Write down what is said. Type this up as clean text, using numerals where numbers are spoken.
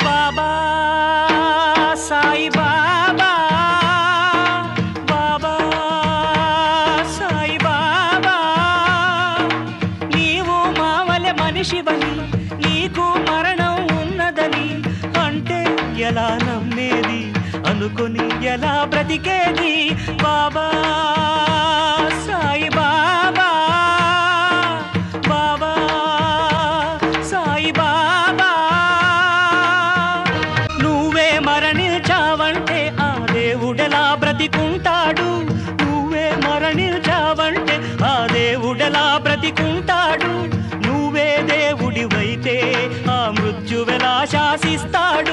బాబా సాయి బాబా, బాబా సాయి బాబా, నీవు మావలె మనిషివని, నీకు మరణం ఉన్నదని అంటే ఎలా నమ్మేది, అనుకొని ఎలా బ్రతికేది. బాబా సాయి బాబా, బాబా సాయి బాబా, నువ్వే మరణించావంటే ఆ దేవుడెలా బ్రతికుంటాడు, నువ్వే మరణించావంటే ఆ దేవుడెలా బ్రతికుంటాడు, నువ్వే దేవుడివైతే ఆ మృత్యువెలా శాసిస్తాడు.